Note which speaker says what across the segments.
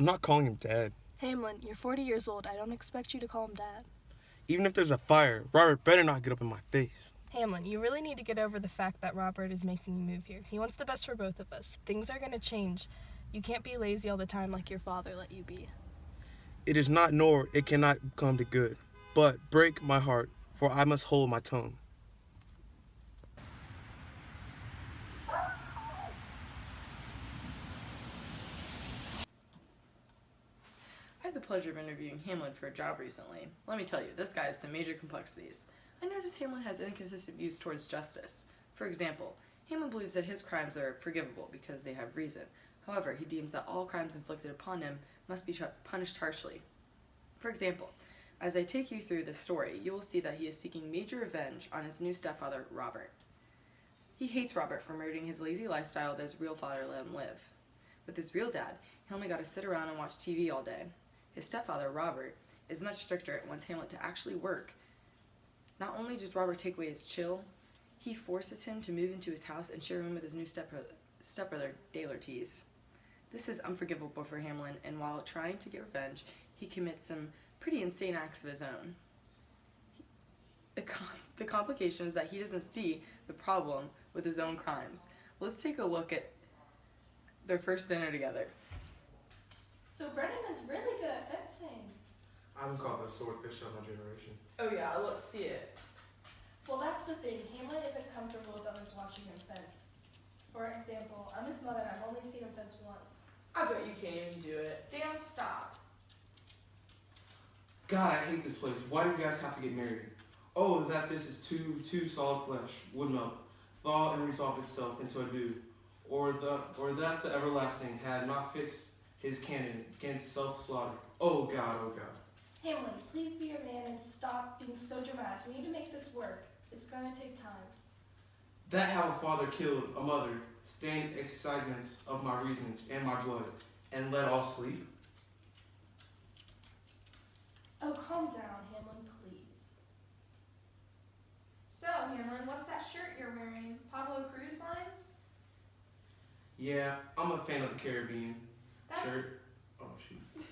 Speaker 1: I'm not calling him Dad.
Speaker 2: Hamlin, you're 40 years old. I don't expect you to call him Dad.
Speaker 1: Even if there's a fire, Robert better not get up in my face.
Speaker 2: Hamlin, you really need to get over the fact that Robert is making you move here. He wants the best for both of us. Things are going to change. You can't be lazy all the time like your father let you be.
Speaker 1: It is not nor it cannot come to good. But break my heart, for I must hold my tongue.
Speaker 3: I had the pleasure of interviewing Hamlet for a job recently. Let me tell you, this guy has some major complexities. I noticed Hamlet has inconsistent views towards justice. For example, Hamlet believes that his crimes are forgivable because they have reason. However, he deems that all crimes inflicted upon him must be punished harshly. For example, as I take you through this story, you will see that he is seeking major revenge on his new stepfather, Robert. He hates Robert for murdering his lazy lifestyle that his real father let him live. With his real dad, he only got to sit around and watch TV all day. His stepfather, Robert, is much stricter and wants Hamlet to actually work. Not only does Robert take away his chill, he forces him to move into his house and share a room with his new stepbrother, Dale Ortiz. This is unforgivable for Hamlin, and while trying to get revenge, he commits some pretty insane acts of his own. The complication is that he doesn't see the problem with his own crimes. Let's take a look at their first dinner together.
Speaker 2: So Brennan is really good at fencing.
Speaker 1: I haven't caught the swordfish of my generation.
Speaker 3: Oh yeah, let's see it.
Speaker 2: Well, that's the thing. Hamlet isn't comfortable with others watching him fence. For example, I'm his mother and I've only seen him fence once.
Speaker 3: I bet you can't even do it.
Speaker 4: Dale, stop.
Speaker 5: God, I hate this place. Why do you guys have to get married? Oh, that this is too solid flesh would melt, thaw and resolve itself into a dew, or that the everlasting had not fixed his cannon against self-slaughter. Oh God, oh God.
Speaker 2: Hamlin, please be a man and stop being so dramatic. We need to make this work. It's going to take time.
Speaker 5: That how a father killed a mother, stained excitements of my reasons and my blood, and let all sleep?
Speaker 2: Oh, calm down, Hamlin, please.
Speaker 4: So, Hamlin, what's that shirt you're wearing? Pablo Cruz lines?
Speaker 5: Yeah, I'm a fan of the Caribbean.
Speaker 4: That's,
Speaker 5: Shirt. Oh shoot.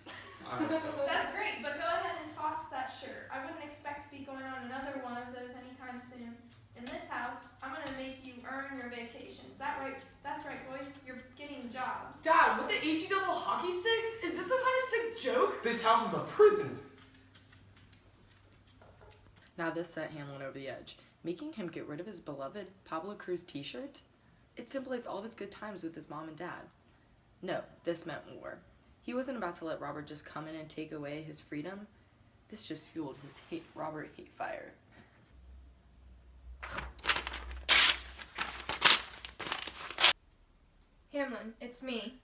Speaker 5: I messed up.
Speaker 4: that's great, but go ahead and toss that shirt. I wouldn't expect to be going on another one of those anytime soon. In this house, I'm gonna make you earn your vacations. That's right, boys. You're getting jobs.
Speaker 3: Dad, with the HE double hockey sticks? Is this some kind of sick joke?
Speaker 5: This house is a prison.
Speaker 3: Now this sent Hamlin over the edge, making him get rid of his beloved Pablo Cruz t-shirt. It symbolized all of his good times with his mom and dad. No, this meant war. He wasn't about to let Robert just come in and take away his freedom. This just fueled his Robert hate fire.
Speaker 4: Hamlin, it's me.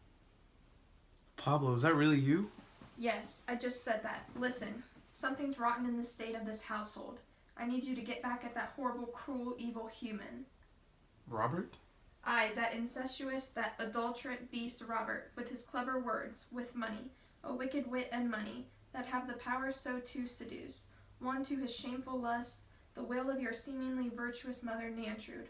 Speaker 1: Pablo, is that really you?
Speaker 4: Yes, I just said that. Listen, something's rotten in the state of this household. I need you to get back at that horrible, cruel, evil human.
Speaker 1: Robert?
Speaker 4: Aye, that incestuous, that adulterate beast Robert, with his clever words, with money, a wicked wit and money, that have the power so to seduce, one to his shameful lust, the will of your seemingly virtuous mother Nantrude.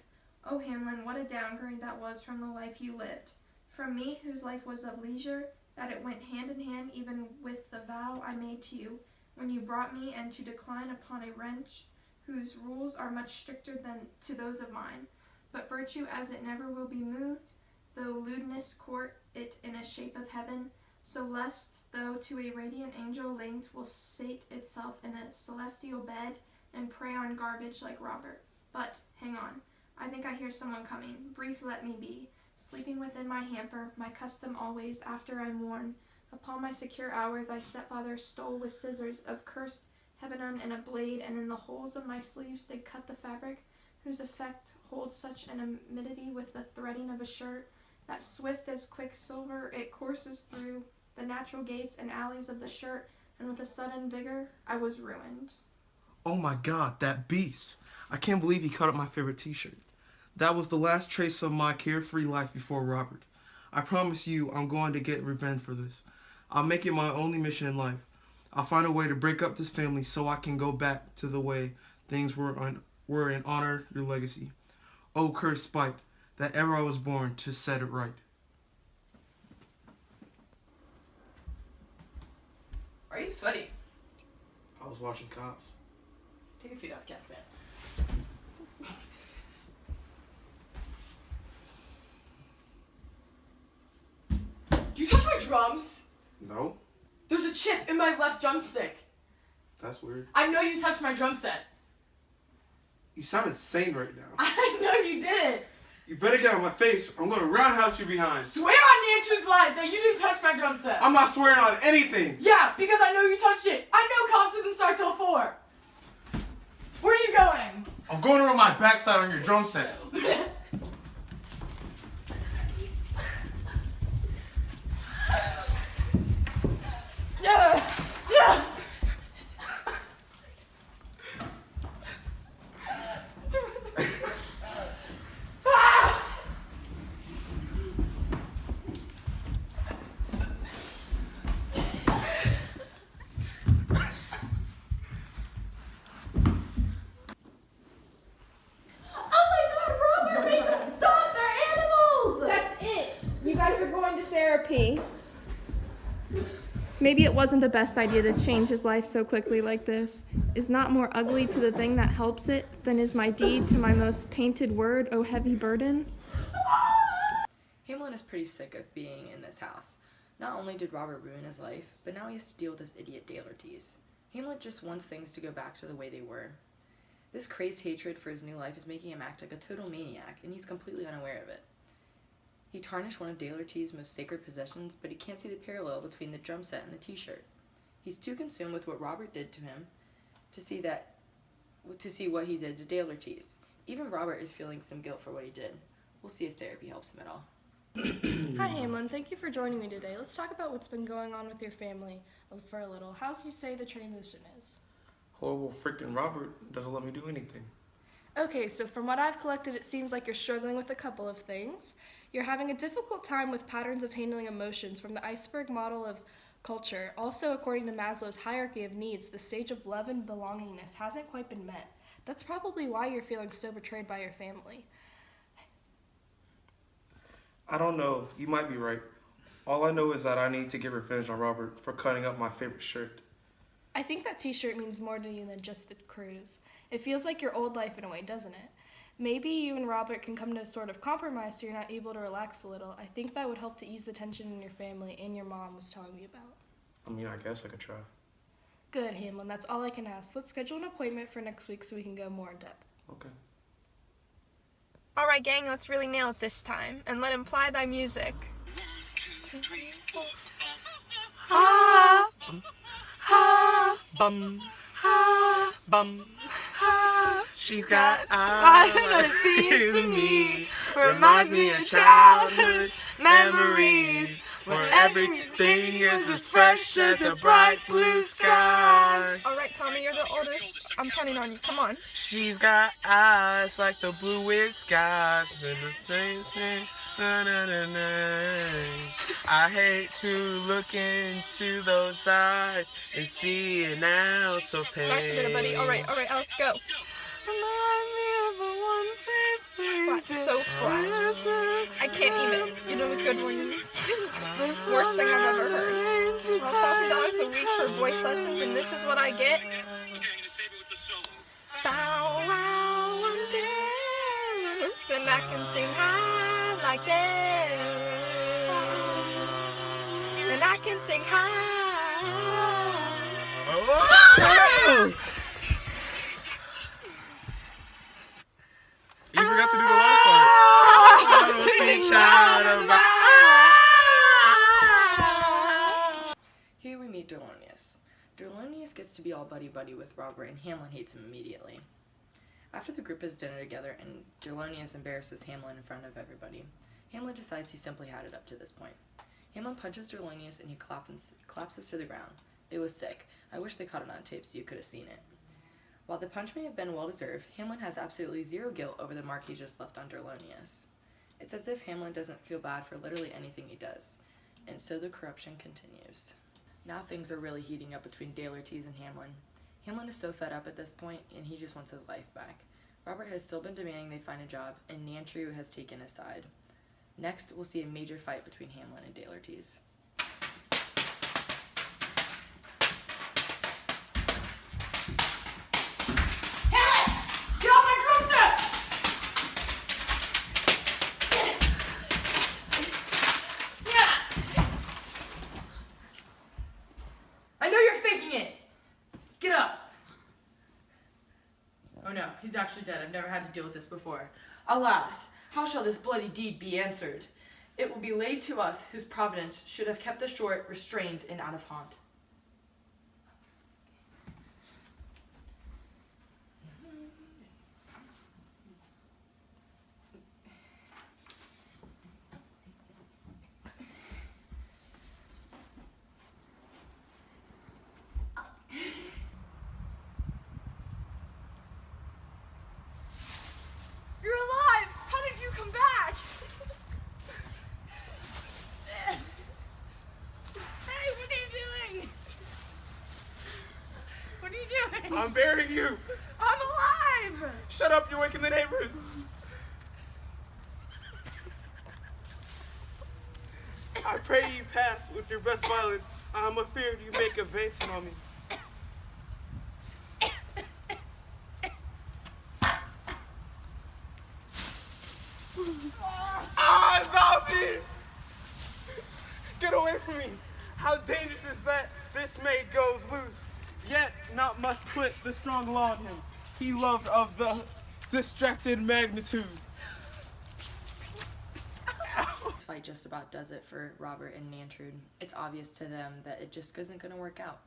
Speaker 4: Oh, Hamlin, what a downgrade that was from the life you lived. From me, whose life was of leisure, that it went hand in hand even with the vow I made to you, when you brought me, and to decline upon a wretch whose rules are much stricter than to those of mine. But virtue as it never will be moved, though lewdness court it in a shape of heaven, so lest though to a radiant angel linked will sate itself in a celestial bed and prey on garbage like Robert. But, hang on, I think I hear someone coming. Brief let me be, sleeping within my hamper, my custom always after I'm worn. Upon my secure hour thy stepfather stole with scissors of cursed Hebenon and a blade, and in the holes of my sleeves did cut the fabric, whose effect holds such an amity with the threading of a shirt, that swift as quicksilver it courses through the natural gates and alleys of the shirt, and with a sudden vigor I was ruined.
Speaker 1: Oh my God, that beast. I can't believe he cut up my favorite t-shirt. That was the last trace of my carefree life before Robert. I promise you I'm going to get revenge for this. I'll make it my only mission in life. I'll find a way to break up this family so I can go back to the way things were and honor your legacy. Oh, cursed spite, that ever I was born to set it right.
Speaker 3: Why are you sweaty?
Speaker 5: I was watching Cops.
Speaker 3: Take your feet off, Captain. Do you touch my drums?
Speaker 5: No?
Speaker 3: There's a chip in my left drumstick.
Speaker 5: That's weird.
Speaker 3: I know you touched my drum set.
Speaker 5: You sound insane right now.
Speaker 3: I know you did it.
Speaker 5: You better get out of my face or I'm gonna roundhouse you behind.
Speaker 3: Swear on Nanchu's life that you didn't touch my drum set.
Speaker 5: I'm not swearing on anything.
Speaker 3: Yeah, because I know you touched it. I know Cops doesn't start till 4. Where are you going?
Speaker 5: I'm going around my backside on your drum set.
Speaker 3: Yeah, yeah.
Speaker 4: That's it. You guys are going to therapy.
Speaker 2: Maybe it wasn't the best idea to change his life so quickly like this. Is not more ugly to the thing that helps it than is my deed to my most painted word, O heavy burden?
Speaker 3: Hamlet is pretty sick of being in this house. Not only did Robert ruin his life, but now he has to deal with this idiot Dalertes. Hamlet just wants things to go back to the way they were. This crazed hatred for his new life is making him act like a total maniac, and he's completely unaware of it. He tarnished one of Dalertes' most sacred possessions, but he can't see the parallel between the drum set and the t-shirt. He's too consumed with what Robert did to him to see what he did to Dalertes. Even Robert is feeling some guilt for what he did. We'll see if therapy helps him at all.
Speaker 2: Hi, Hamlin. Thank you for joining me today. Let's talk about what's been going on with your family for a little. How's you say the transition is?
Speaker 5: Horrible freaking Robert doesn't let me do anything.
Speaker 2: Okay, so from what I've collected, it seems like you're struggling with a couple of things. You're having a difficult time with patterns of handling emotions from the iceberg model of culture. Also, according to Maslow's hierarchy of needs, the stage of love and belongingness hasn't quite been met. That's probably why you're feeling so betrayed by your family.
Speaker 5: I don't know. You might be right. All I know is that I need to get revenge on Robert for cutting up my favorite shirt.
Speaker 2: I think that t-shirt means more to you than just the cruise. It feels like your old life in a way, doesn't it? Maybe you and Robert can come to a sort of compromise so you're not able to relax a little. I think that would help to ease the tension in your family and your mom was telling me about.
Speaker 5: I mean, I guess I could try.
Speaker 2: Good, Hamlin. That's all I can ask. Let's schedule an appointment for next week so we can go more in depth.
Speaker 5: Okay.
Speaker 4: All right, gang, let's really nail it this time. And let him ply thy music. 2, 3, 4.
Speaker 3: Ha, bum, ha, bum, ha.
Speaker 5: She's got
Speaker 3: eyes that seems to me reminds me of childhood memories where everything is as fresh as a bright blue sky.
Speaker 4: All right, Tommy, you're the oldest. I'm counting on you. Come on.
Speaker 5: She's got eyes like the bluest skies. And the same thing. Na, na, na, na. I hate to look into those eyes and see an ounce of pain.
Speaker 4: Nice minute, buddy. All right, let's go. Flat, so flat. I can't even. You know the good ones. Worst thing I've ever heard. $12,000 a week for voice lessons, and this is what I get. Bow wow, I'm dance, and I can sing high like this, and I can sing high.
Speaker 5: Oh! You forgot to do the last part. Oh, sweet child of mine.
Speaker 3: Here we meet Delonius. Delonius gets to be all buddy-buddy with Robert, and Hamlin hates him immediately. After the group has dinner together and Delonius embarrasses Hamlin in front of everybody, Hamlin decides he simply had it up to this point. Hamlin punches Delonius and he collapses to the ground. It was sick. I wish they caught it on tape so you could have seen it. While the punch may have been well-deserved, Hamlin has absolutely zero guilt over the mark he just left on Delonius. It's as if Hamlin doesn't feel bad for literally anything he does, and so the corruption continues. Now things are really heating up between Dalertes and Hamlin. Hamlin is so fed up at this point, and he just wants his life back. Robert has still been demanding they find a job, and Nantru has taken his side. Next, we'll see a major fight between Hamlin and Dalertes. Oh no, he's actually dead. I've never had to deal with this before. Alas, how shall this bloody deed be answered? It will be laid to us whose providence should have kept the short restrained and out of haunt. You're alive! How did you come back? Hey, what are you doing? What are you doing?
Speaker 5: I'm burying you!
Speaker 3: I'm alive!
Speaker 5: Shut up, you're waking the neighbors! I pray you pass with your best violence. I'm afeard you make a vainting on me. Ah, zombie! Get away from me! How dangerous is that this maid goes loose? Yet not must put the strong law on him. He loved of the distracted magnitude.
Speaker 3: This fight just about does it for Robert and Nantrude. It's obvious to them that it just isn't going to work out.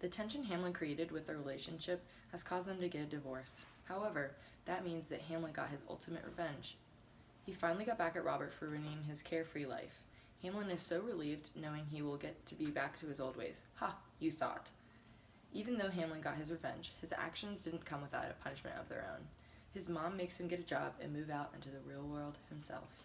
Speaker 3: The tension Hamlet created with their relationship has caused them to get a divorce. However, that means that Hamlet got his ultimate revenge. He finally got back at Robert for ruining his carefree life. Hamlet is so relieved knowing he will get to be back to his old ways. Ha, you thought. Even though Hamlet got his revenge, his actions didn't come without a punishment of their own. His mom makes him get a job and move out into the real world himself.